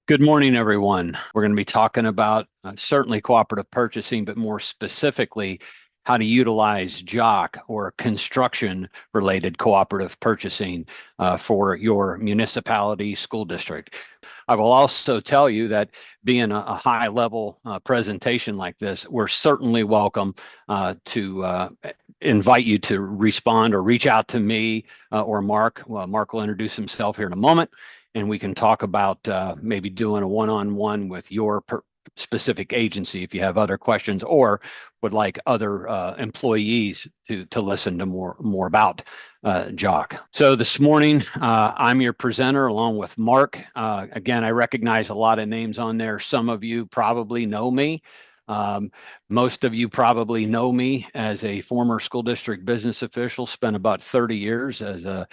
Good morning, everyone. We're going to be talking about certainly cooperative purchasing, but more specifically, how to utilize JOC or construction related cooperative purchasing for your municipality school district. I will also tell you that being a high level presentation like this, we're certainly welcome to invite you to respond or reach out to me or Mark. Well, Mark will introduce himself here in a moment, and we can talk about maybe doing a one-on-one with your specific agency if you have other questions or would like other employees to listen to more about JOC. So this morning, I'm your presenter along with Mark. Again, I recognize a lot of names on there. Some of you probably know me. Most of you probably know me as a former school district business official, spent about 30 years as a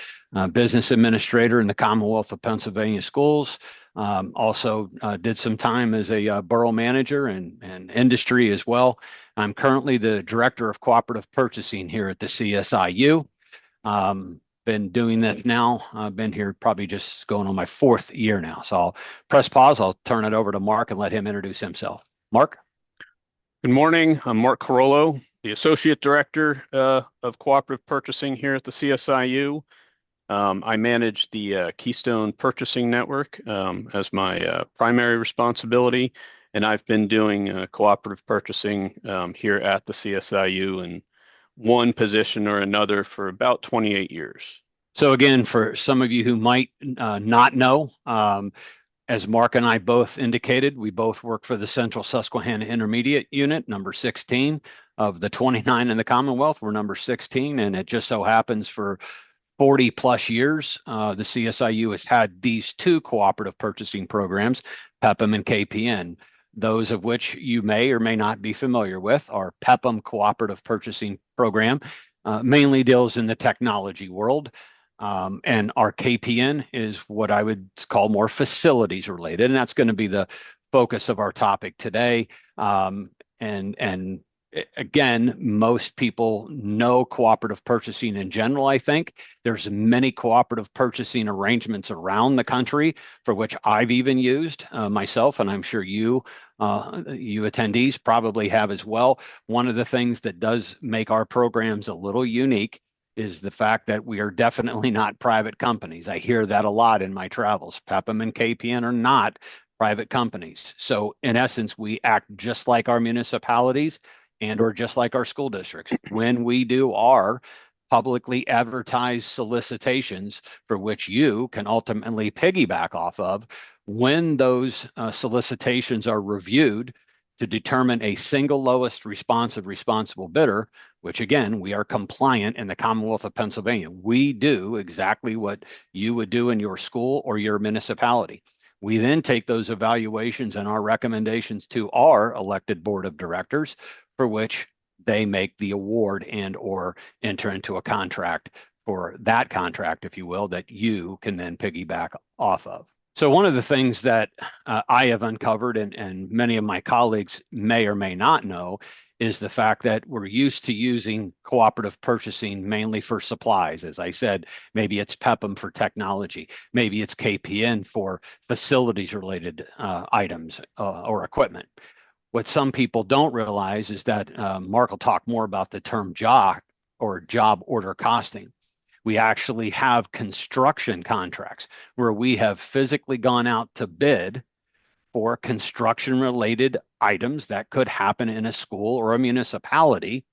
business administrator in the Commonwealth of Pennsylvania schools. Also did some time as a borough manager and industry as well. I'm currently the director of cooperative purchasing here at the CSIU. Been doing this now. I've been here probably just going on my fourth year now. So I'll press pause. I'll turn it over to Mark and let him introduce himself. Mark? Good morning. I'm Mark Carollo, the Associate Director of Cooperative Purchasing here at the CSIU. I manage the Keystone Purchasing Network as my primary responsibility, and I've been doing cooperative purchasing here at the CSIU in one position or another for about 28 years. So again, for some of you who might not know, as Mark and I both indicated, we both work for the Central Susquehanna Intermediate Unit, number 16 of the 29 in the Commonwealth. We're number 16, and it just so happens for 40 plus years, the CSIU has had these two cooperative purchasing programs, PEPM and KPN. Those of which you may or may not be familiar with. Our PEPM cooperative purchasing program mainly deals in the technology world. And our KPN is what I would call more facilities related, and that's going to be the focus of our topic today. And again, most people know cooperative purchasing in general. I think there's many cooperative purchasing arrangements around the country for which I've even used myself, and I'm sure you attendees probably have as well. One of the things that does make our programs a little unique is the fact that we are definitely not private companies. I hear that a lot in my travels. PEPM and KPN are not private companies. So in essence, we act just like our municipalities and or just like our school districts. When we do our publicly advertised solicitations for which you can ultimately piggyback off of, when those solicitations are reviewed to determine a single lowest responsible bidder, which again, we are compliant in the Commonwealth of Pennsylvania. We do exactly what you would do in your school or your municipality. We then take those evaluations and our recommendations to our elected board of directors, for which they make the award and or enter into a contract for that contract, if you will, that you can then piggyback off of. So one of the things that I have uncovered and many of my colleagues may or may not know is the fact that we're used to using cooperative purchasing mainly for supplies. As I said, maybe it's PEPM for technology, maybe it's KPN for facilities related items or equipment. What some people don't realize is that Mark will talk more about the term JOC or job order costing. We actually have construction contracts where we have physically gone out to bid for construction related items that could happen in a school or a municipality.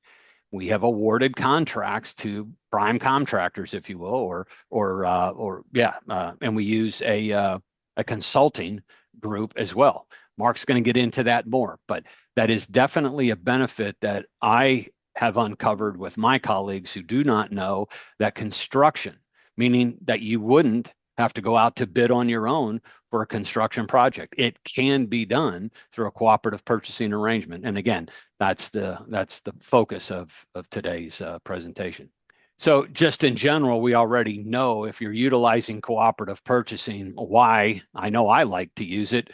We have awarded contracts to prime contractors, if you will, and we use a consulting group as well. Mark's going to get into that more, but that is definitely a benefit that I have uncovered with my colleagues who do not know that construction, meaning that you wouldn't have to go out to bid on your own for a construction project. It can be done through a cooperative purchasing arrangement. And again, that's the focus of today's presentation. So just in general, we already know if you're utilizing cooperative purchasing, why I know I like to use it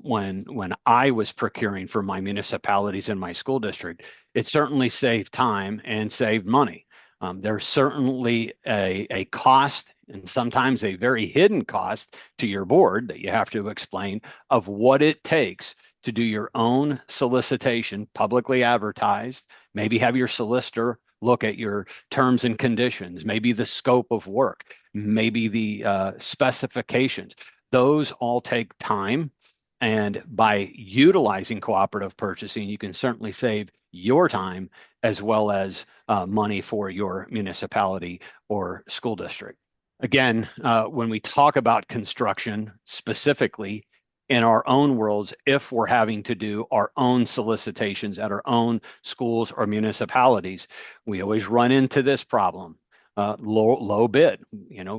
when I was procuring for my municipalities and my school district, it certainly saved time and saved money. There's certainly a cost and sometimes a very hidden cost to your board that you have to explain of what it takes to do your own solicitation, publicly advertised, maybe have your solicitor look at your terms and conditions, maybe the scope of work, maybe the specifications. Those all take time. And by utilizing cooperative purchasing, you can certainly save your time as well as money for your municipality or school district. Again, when we talk about construction specifically in our own worlds, if we're having to do our own solicitations at our own schools or municipalities, we always run into this problem. Low bid.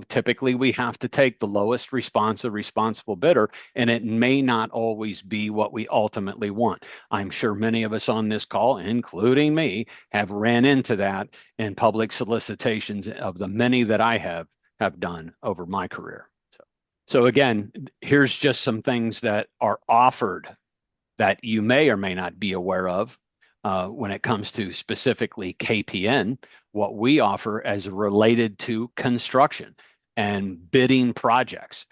Typically we have to take the lowest responsible bidder, and it may not always be what we ultimately want. I'm sure many of us on this call, including me, have ran into that in public solicitations of the many that I have done over my career. So again, here's just some things that are offered that you may or may not be aware of when it comes to specifically KPN, what we offer as related to construction and bidding projects,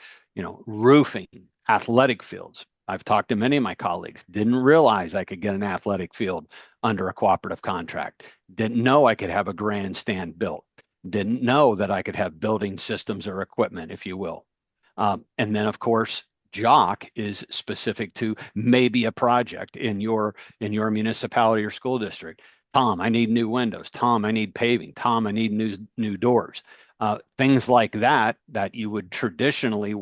roofing, athletic fields. I've talked to many of my colleagues, didn't realize I could get an athletic field under a cooperative contract, didn't know I could have a grandstand built, didn't know that I could have building systems or equipment, if you will. And then, of course, JOC is specific to maybe a project in your municipality or school district. Tom, I need new windows. Tom, I need paving. Tom, I need new doors. Things like that you would traditionally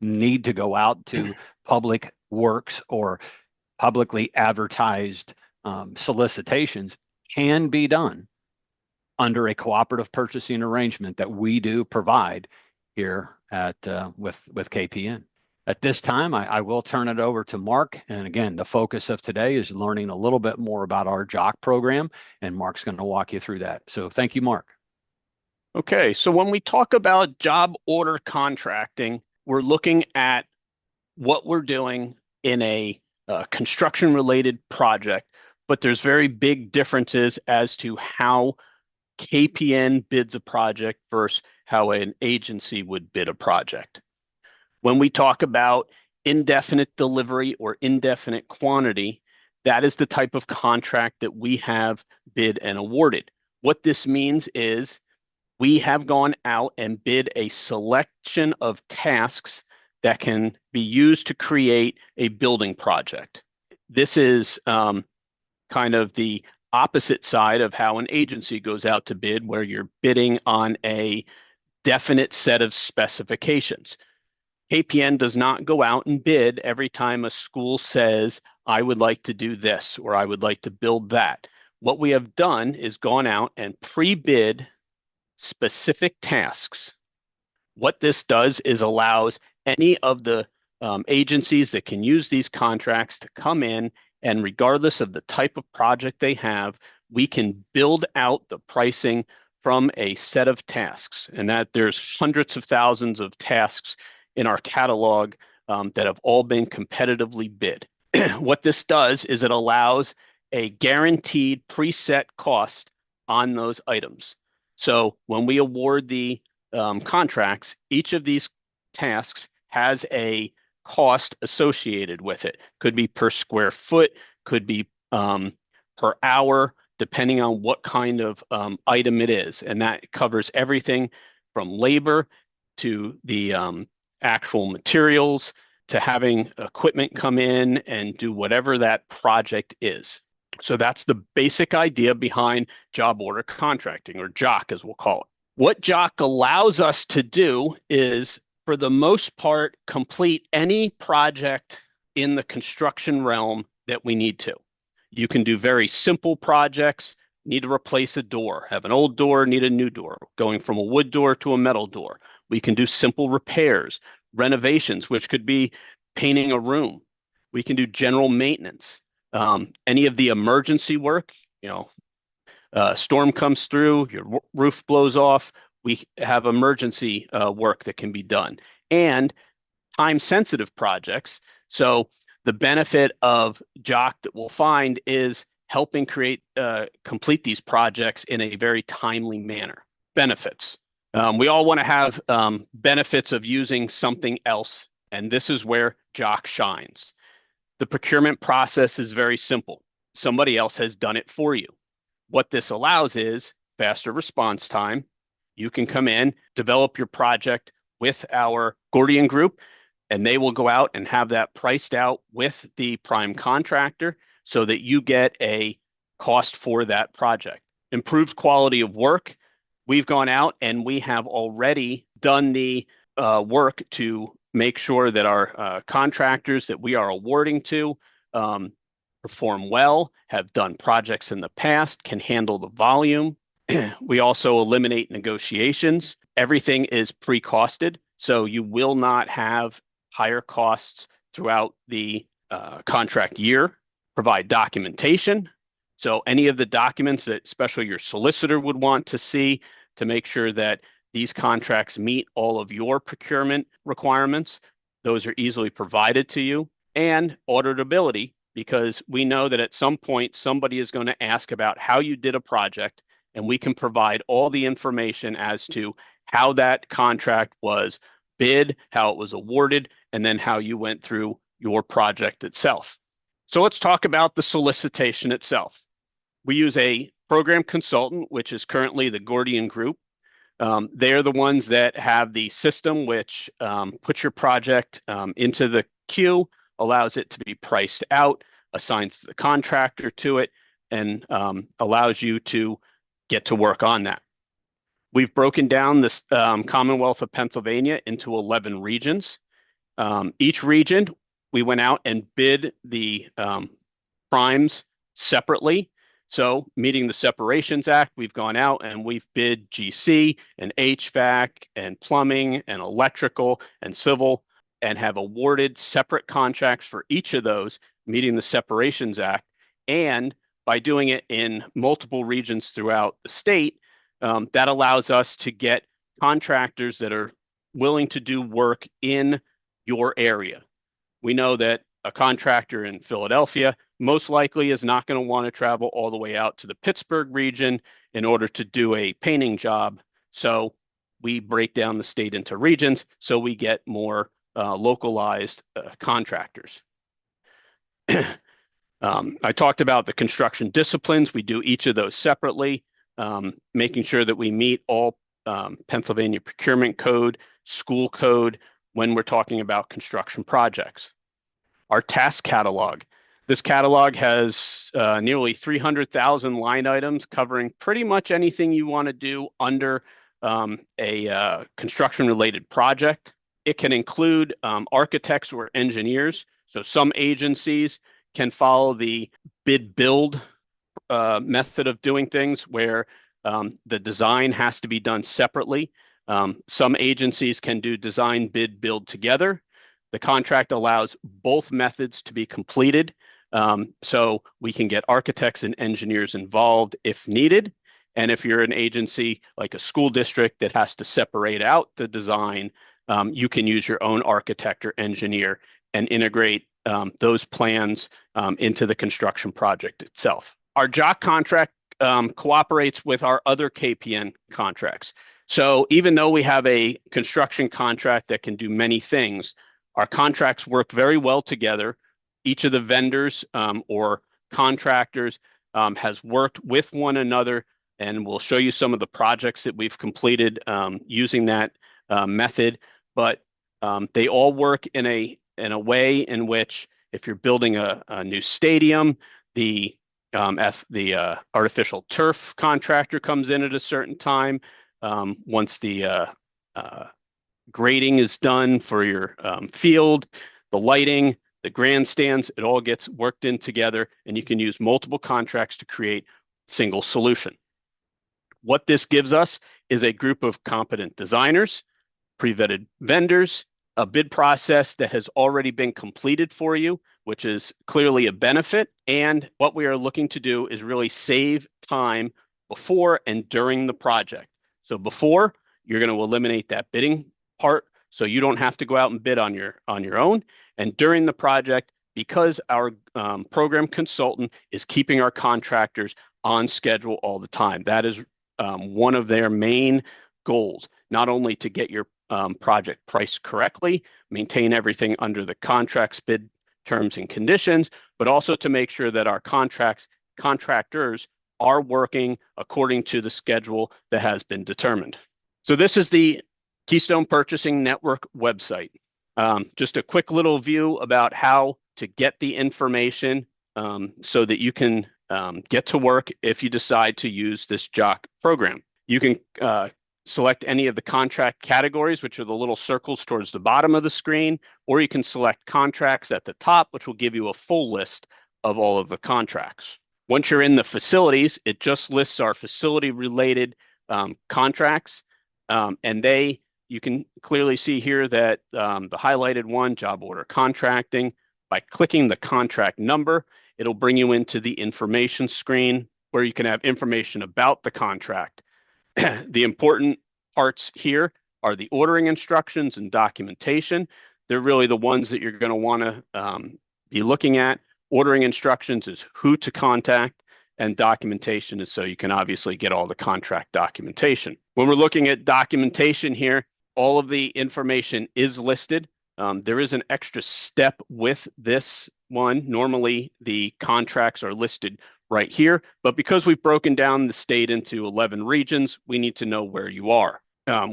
need to go out to public works or publicly advertised solicitations can be done under a cooperative purchasing arrangement that we do provide here at with KPN. At this time, I will turn it over to Mark. And again, the focus of today is learning a little bit more about our JOC program, and Mark's going to walk you through that. So thank you, Mark. Okay, so when we talk about job order contracting, we're looking at what we're doing in a construction-related project, but there's very big differences as to how KPN bids a project versus how an agency would bid a project. When we talk about indefinite delivery or indefinite quantity, that is the type of contract that we have bid and awarded. What this means is we have gone out and bid a selection of tasks that can be used to create a building project. This is kind of the opposite side of how an agency goes out to bid, where you're bidding on a definite set of specifications. KPN does not go out and bid every time a school says, I would like to do this, or I would like to build that. What we have done is gone out and pre-bid specific tasks. What this does is allows any of the agencies that can use these contracts to come in, and regardless of the type of project they have, we can build out the pricing from a set of tasks. And that there's hundreds of thousands of tasks in our catalog that have all been competitively bid. What this does is it allows a guaranteed preset cost on those items. So when we award the contracts, each of these tasks has a cost associated with it. Could be per square foot, could be per hour, depending on what kind of item it is. And that covers everything from labor to the actual materials to having equipment come in and do whatever that project is. So that's the basic idea behind job order contracting, or JOC as we'll call it. What JOC allows us to do is, for the most part, complete any project in the construction realm that we need to. You can do very simple projects, need to replace a door, have an old door, need a new door, going from a wood door to a metal door. We can do simple repairs, renovations, which could be painting a room. We can do general maintenance. Any of the emergency work, storm comes through, your roof blows off, we have emergency work that can be done. And time-sensitive projects. So the benefit of JOC that we'll find is helping complete these projects in a very timely manner. Benefits. We all want to have benefits of using something else, and this is where Jock shines. The procurement process is very simple. Somebody else has done it for you. What this allows is faster response time. You can come in, develop your project with our Gordian group, and they will go out and have that priced out with the prime contractor so that you get a cost for that project. Improved quality of work. We've gone out and we have already done the work to make sure that our contractors that we are awarding to perform well, have done projects in the past, can handle the volume. We also eliminate negotiations. Everything is pre-costed, so you will not have higher costs throughout the contract year. Provide documentation. So any of the documents that especially your solicitor would want to see to make sure that these contracts meet all of your procurement requirements, those are easily provided to you. And auditability, because we know that at some point somebody is going to ask about how you did a project, and we can provide all the information as to how that contract was bid, how it was awarded, and then how you went through your project itself. So let's talk about the solicitation itself. We use a program consultant, which is currently the Gordian Group. They're the ones that have the system which puts your project into the queue, allows it to be priced out, assigns the contractor to it, and allows you to get to work on that. We've broken down this Commonwealth of Pennsylvania into 11 regions. Each region, we went out and bid the primes separately. So meeting the Separations Act, we've gone out and we've bid GC and HVAC and plumbing and electrical and civil and have awarded separate contracts for each of those meeting the Separations Act. And by doing it in multiple regions throughout the state, that allows us to get contractors that are willing to do work in your area. We know that a contractor in Philadelphia most likely is not going to want to travel all the way out to the Pittsburgh region in order to do a painting job. So we break down the state into regions so we get more localized contractors. I talked about the construction disciplines. We do each of those separately, making sure that we meet all Pennsylvania procurement code, school code when we're talking about construction projects. Our task catalog. This catalog has nearly 300,000 line items covering pretty much anything you want to do under a construction-related project. It can include architects or engineers. So some agencies can follow the bid-build method of doing things where the design has to be done separately. Some agencies can do design, bid, build together. The contract allows both methods to be completed, so we can get architects and engineers involved if needed. And if you're an agency like a school district that has to separate out the design, you can use your own architect or engineer and integrate those plans into the construction project itself. Our JOC contract cooperates with our other KPN contracts. So even though we have a construction contract that can do many things, our contracts work very well together. Each of the vendors or contractors has worked with one another, and we'll show you some of the projects that we've completed using that method. But they all work in a way in which if you're building a new stadium, the artificial turf contractor comes in at a certain time. Once the grading is done for your field, the lighting, the grandstands, it all gets worked in together, and you can use multiple contracts to create a single solution. What this gives us is a group of competent designers, pre-vetted vendors, a bid process that has already been completed for you, which is clearly a benefit. And what we are looking to do is really save time before and during the project. So before, you're going to eliminate that bidding part, so you don't have to go out and bid on your own. And during the project, because our program consultant is keeping our contractors on schedule all the time, that is one of their main goals, not only to get your project priced correctly, maintain everything under the contract's bid terms and conditions, but also to make sure that our contractors are working according to the schedule that has been determined. So this is the Keystone Purchasing Network website. Just a quick little view about how to get the information so that you can get to work if you decide to use this JOC program. You can select any of the contract categories, which are the little circles towards the bottom of the screen, or you can select contracts at the top, which will give you a full list of all of the contracts. Once you're in the facilities, it just lists our facility-related contracts, and you can clearly see here that the highlighted one, job order contracting, by clicking the contract number, it'll bring you into the information screen where you can have information about the contract. The important parts here are the ordering instructions and documentation. They're really the ones that you're going to want to be looking at. Ordering instructions is who to contact, and documentation is so you can obviously get all the contract documentation. When we're looking at documentation here, all of the information is listed. There is an extra step with this one. Normally, the contracts are listed right here, but because we've broken down the state into 11 regions, we need to know where you are.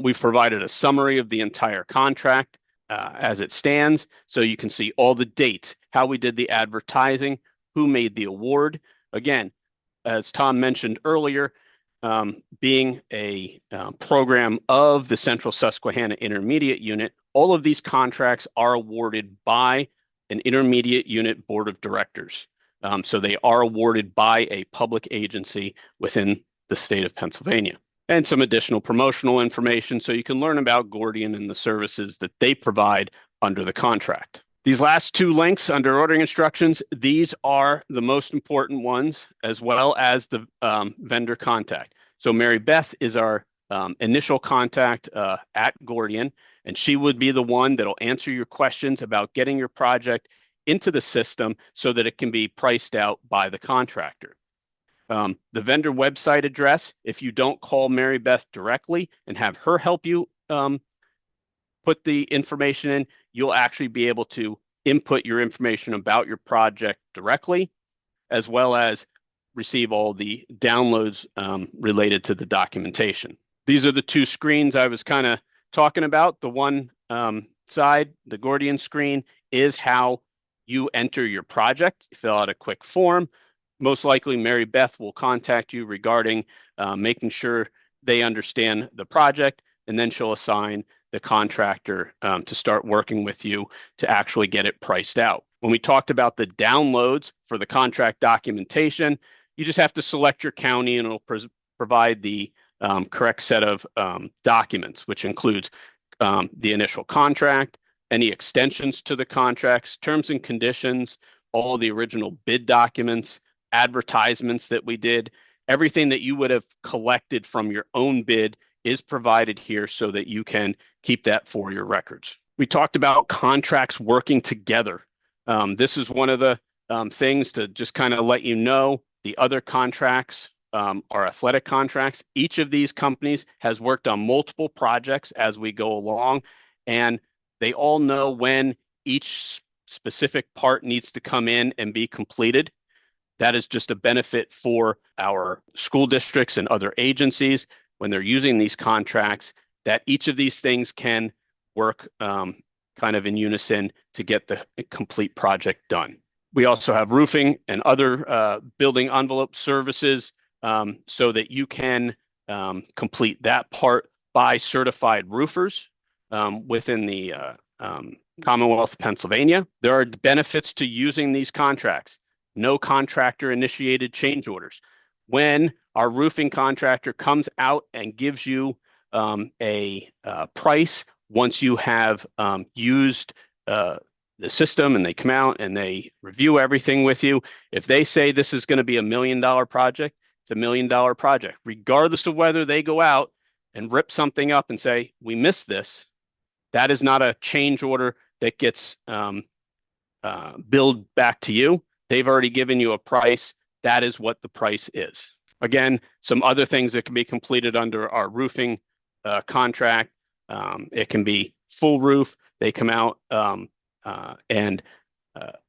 We've provided a summary of the entire contract as it stands, so you can see all the dates, how we did the advertising, who made the award. Again, as Tom mentioned earlier, being a program of the Central Susquehanna Intermediate Unit, all of these contracts are awarded by an Intermediate Unit Board of Directors. So they are awarded by a public agency within the state of Pennsylvania. And some additional promotional information so you can learn about Gordian and the services that they provide under the contract. These last two links under ordering instructions, these are the most important ones, as well as the vendor contact. So Mary Beth is our initial contact at Gordian, and she would be the one that'll answer your questions about getting your project into the system so that it can be priced out by the contractor. The vendor website address, if you don't call Mary Beth directly and have her help you put the information in, you'll actually be able to input your information about your project directly, as well as receive all the downloads related to the documentation. These are the two screens I was kind of talking about. The one side, the Gordian screen, is how you enter your project. You fill out a quick form. Most likely, Mary Beth will contact you regarding making sure they understand the project, and then she'll assign the contractor to start working with you to actually get it priced out. When we talked about the downloads for the contract documentation, you just have to select your county and it'll provide the correct set of documents, which includes the initial contract, any extensions to the contracts, terms and conditions, all the original bid documents, advertisements that we did, everything that you would have collected from your own bid is provided here so that you can keep that for your records. We talked about contracts working together. This is one of the things to just kind of let you know. The other contracts are athletic contracts. Each of these companies has worked on multiple projects as we go along, and they all know when each specific part needs to come in and be completed. That is just a benefit for our school districts and other agencies when they're using these contracts, that each of these things can work kind of in unison to get the complete project done. We also have roofing and other building envelope services so that you can complete that part by certified roofers within the Commonwealth of Pennsylvania. There are benefits to using these contracts. No contractor initiated change orders. When our roofing contractor comes out and gives you a price, once you have used the system and they come out and they review everything with you, if they say this is going to be $1 million project, it's $1 million project, regardless of whether they go out and rip something up and say, we missed this. That is not a change order that gets billed back to you. They've already given you a price. That is what the price is. Again, some other things that can be completed under our roofing contract. It can be full roof. They come out and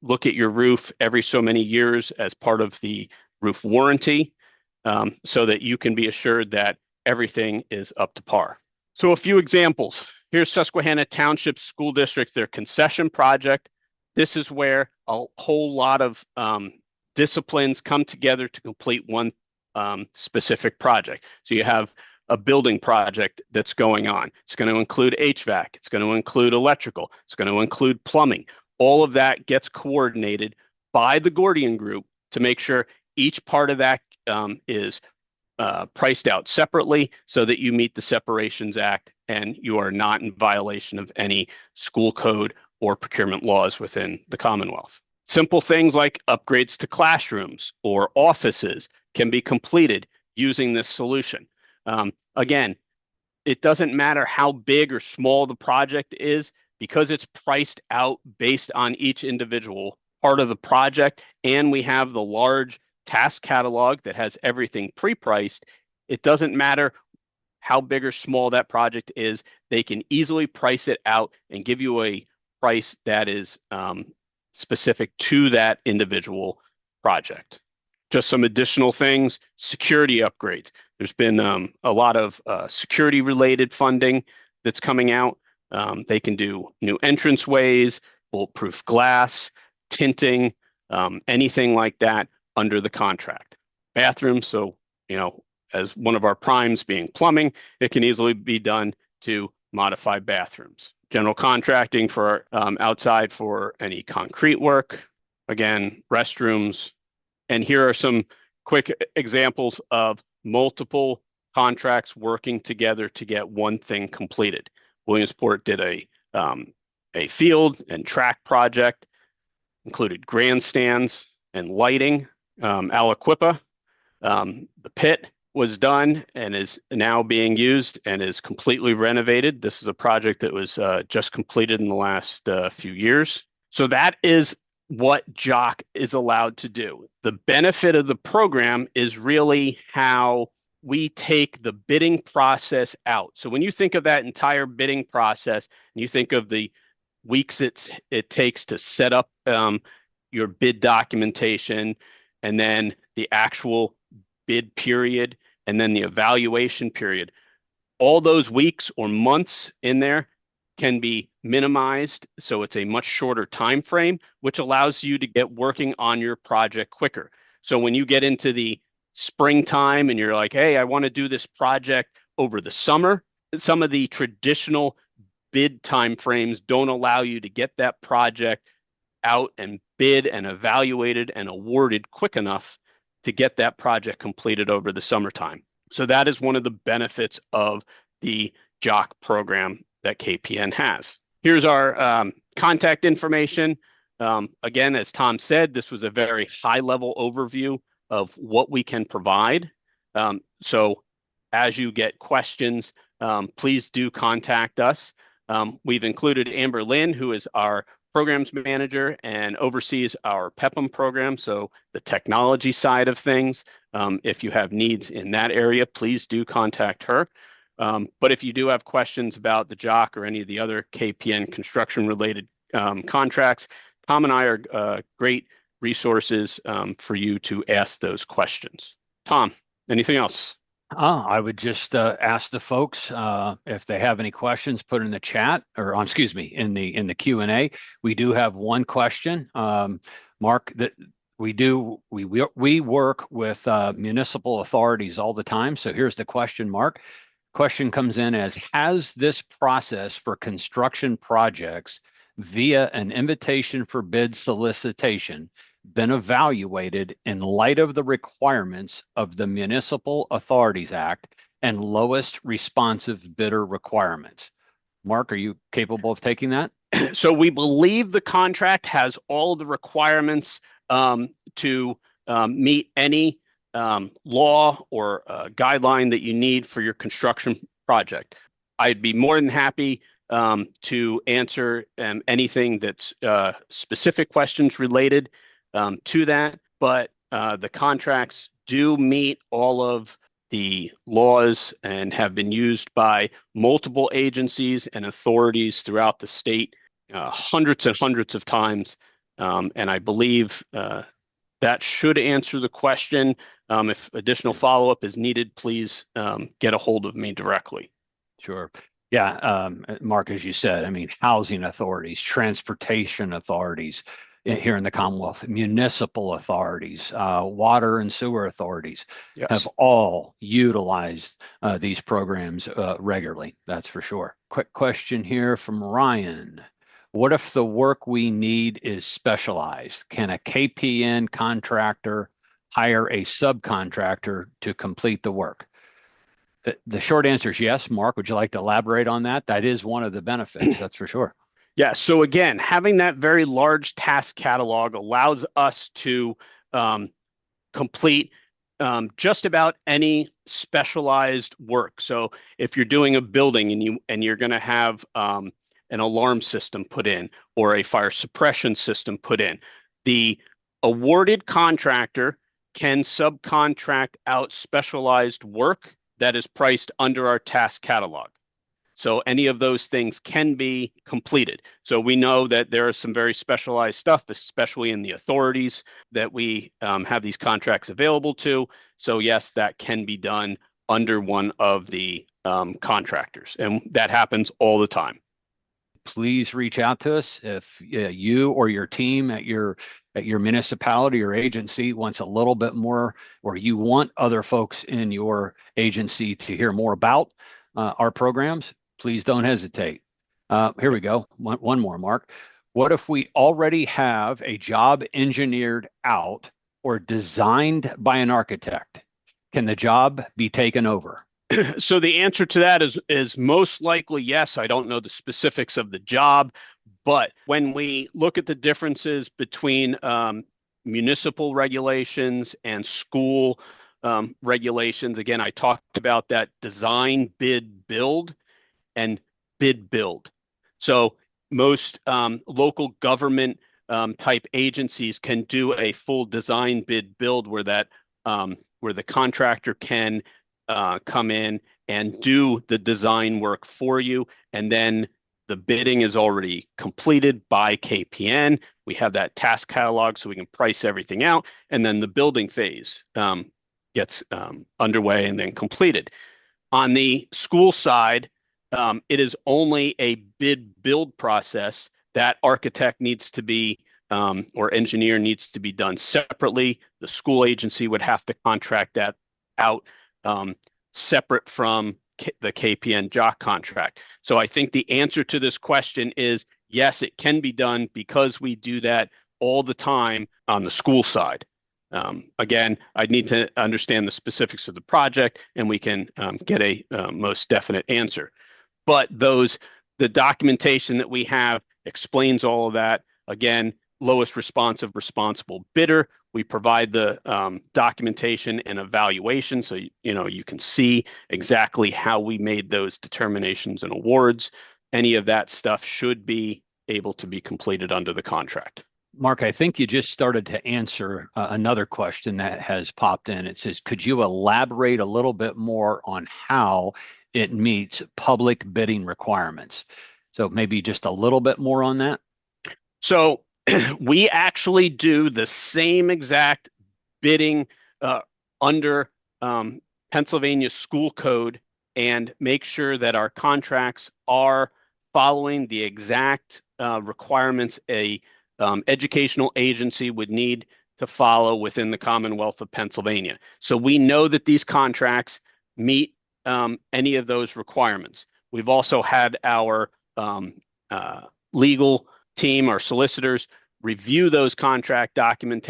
look at your roof every so many years as part of the roof warranty, so that you can be assured that everything is up to par. So a few examples. Here's Susquehanna Township School District, their concession project. This is where a whole lot of disciplines come together to complete one specific project. So you have a building project that's going on. It's going to include HVAC. It's going to include electrical. It's going to include plumbing. All of that gets coordinated by the Gordian Group to make sure each part of that is priced out separately so that you meet the Separations Act and you are not in violation of any school code or procurement laws within the Commonwealth. Simple things like upgrades to classrooms or offices can be completed using this solution. Again, it doesn't matter how big or small the project is, because it's priced out based on each individual part of the project, and we have the large task catalog that has everything pre-priced. It doesn't matter how big or small that project is. They can easily price it out and give you a price that is specific to that individual project. Just some additional things, security upgrades. There's been a lot of security-related funding that's coming out. They can do new entranceways, bulletproof glass, tinting, anything like that under the contract. Bathrooms, so, as one of our primes being plumbing, it can easily be done to modify bathrooms. General contracting for outside for any concrete work. Again, restrooms. And here are some quick examples of multiple contracts working together to get one thing completed. Williamsport did a field and track project, included grandstands and lighting. Aliquippa, the pit was done and is now being used and is completely renovated. This is a project that was just completed in the last few years. So that is what JOC is allowed to do. The benefit of the program is really how we take the bidding process out. So when you think of that entire bidding process, and you think of the weeks it takes to set up your bid documentation, and then the actual bid period, and then the evaluation period, all those weeks or months in there can be minimized, so it's a much shorter time frame, which allows you to get working on your project quicker. So when you get into the springtime and you're like, hey, I want to do this project over the summer, some of the traditional bid timeframes don't allow you to get that project out and bid and evaluated and awarded quick enough to get that project completed over the summertime. So that is one of the benefits of the JOC program that KPN has. Here's our contact information. Again, as Tom said, this was a very high-level overview of what we can provide. So as you get questions, please do contact us. We've included Amber Lynn, who is our programs manager and oversees our PEPM program, so the technology side of things. If you have needs in that area, please do contact her. But if you do have questions about the JOC or any of the other KPN construction-related contracts, Tom and I are great resources for you to ask those questions. Tom, anything else? I would just ask the folks if they have any questions, put in the chat, or excuse me, in the Q&A. We do have one question, Mark, that we work with municipal authorities all the time. So here's the question, Mark. Question comes in as, has this process for construction projects via an invitation for bid solicitation been evaluated in light of the requirements of the Municipal Authorities Act and lowest responsive bidder requirements? Mark, are you capable of taking that? So we believe the contract has all the requirements to meet any law or guideline that you need for your construction project. I'd be more than happy to answer anything that's specific questions related to that, but the contracts do meet all of the laws and have been used by multiple agencies and authorities throughout the state hundreds and hundreds of times. And I believe that should answer the question. If additional follow-up is needed, please get a hold of me directly. Sure. Yeah, Mark, as you said, I mean, housing authorities, transportation authorities here in the Commonwealth, municipal authorities, water and sewer authorities have Yes. all utilized these programs regularly. That's for sure. Quick question here from Ryan. What if the work we need is specialized? Can a KPN contractor hire a subcontractor to complete the work? The short answer is yes. Mark, would you like to elaborate on that? That is one of the benefits, that's for sure. Yeah. So again, having that very large task catalog allows us to complete just about any specialized work. So if you're doing a building and you're going to have an alarm system put in or a fire suppression system put in, the awarded contractor can subcontract out specialized work that is priced under our task catalog. So any of those things can be completed. So we know that there is some very specialized stuff, especially in the authorities that we have these contracts available to. So yes, that can be done under one of the contractors, and that happens all the time. Please reach out to us if you or your team at your municipality or agency wants a little bit more, or you want other folks in your agency to hear more about our programs. Please don't hesitate. Here we go. One more, Mark. What if we already have a job engineered out or designed by an architect? Can the job be taken over? So the answer to that is most likely yes. I don't know the specifics of the job, but when we look at the differences between municipal regulations and school regulations, again, I talked about that design, bid, build, and bid, build. So most local government type agencies can do a full design, bid, build where the contractor can come in and do the design work for you. And then the bidding is already completed by KPN. We have that task catalog so we can price everything out. And then the building phase gets underway and then completed. On the school side, it is only a bid build process. That architect needs to be or engineer needs to be done separately. The school agency would have to contract that out separate from the KPN JOC contract. So I think the answer to this question is yes, it can be done because we do that all the time on the school side. Again, I'd need to understand the specifics of the project and we can get a most definite answer. But the documentation that we have explains all of that. Again, lowest responsive responsible bidder. We provide the documentation and evaluation so you can see exactly how we made those determinations and awards. Any of that stuff should be able to be completed under the contract. Mark, I think you just started to answer another question that has popped in. It says, could you elaborate a little bit more on how it meets public bidding requirements? So maybe just a little bit more on that. So we actually do the same exact bidding under Pennsylvania school code and make sure that our contracts are following the exact requirements a educational agency would need to follow within the Commonwealth of Pennsylvania. So we know that these contracts meet any of those requirements. We've also had our legal team, our solicitors, review those contract documents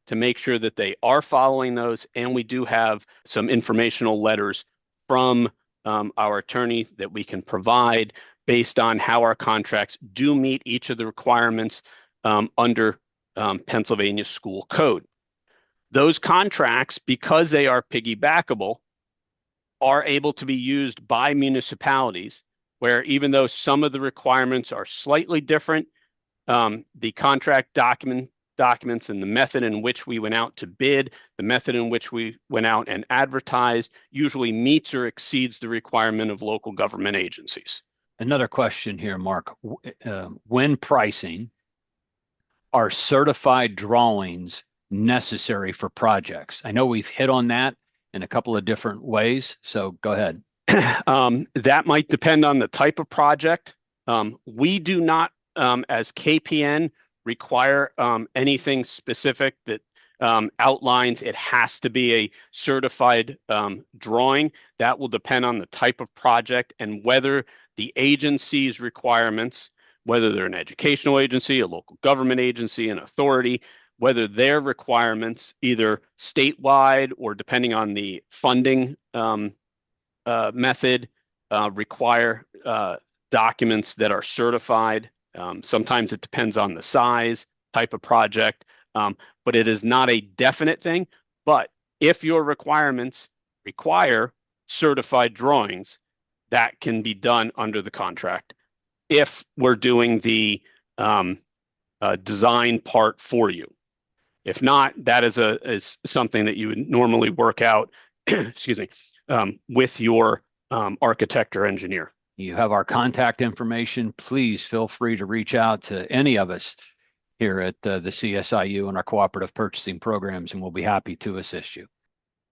to make sure that they are following those. And we do have some informational letters from our attorney that we can provide based on how our contracts do meet each of the requirements under Pennsylvania school code. Those contracts, because they are piggybackable, are able to be used by municipalities where even though some of the requirements are slightly different, the contract documents and the method in which we went out to bid, the method in which we went out and advertised usually meets or exceeds the requirement of local government agencies. Another question here, Mark. When pricing, are certified drawings necessary for projects? I know we've hit on that in a couple of different ways, so go ahead. That might depend on the type of project. We do not, as KPN, require anything specific that outlines it has to be a certified drawing. That will depend on the type of project and whether the agency's requirements, whether they're an educational agency, a local government agency, an authority, whether their requirements, either statewide or depending on the funding method, require documents that are certified. Sometimes it depends on the size, type of project, but it is not a definite thing. But if your requirements require certified drawings, that can be done under the contract if we're doing the design part for you. If not, that is something that you would normally work out, excuse me, with your architect or engineer. You have our contact information. Please feel free to reach out to any of us here at the CSIU and our cooperative purchasing programs, and we'll be happy to assist you.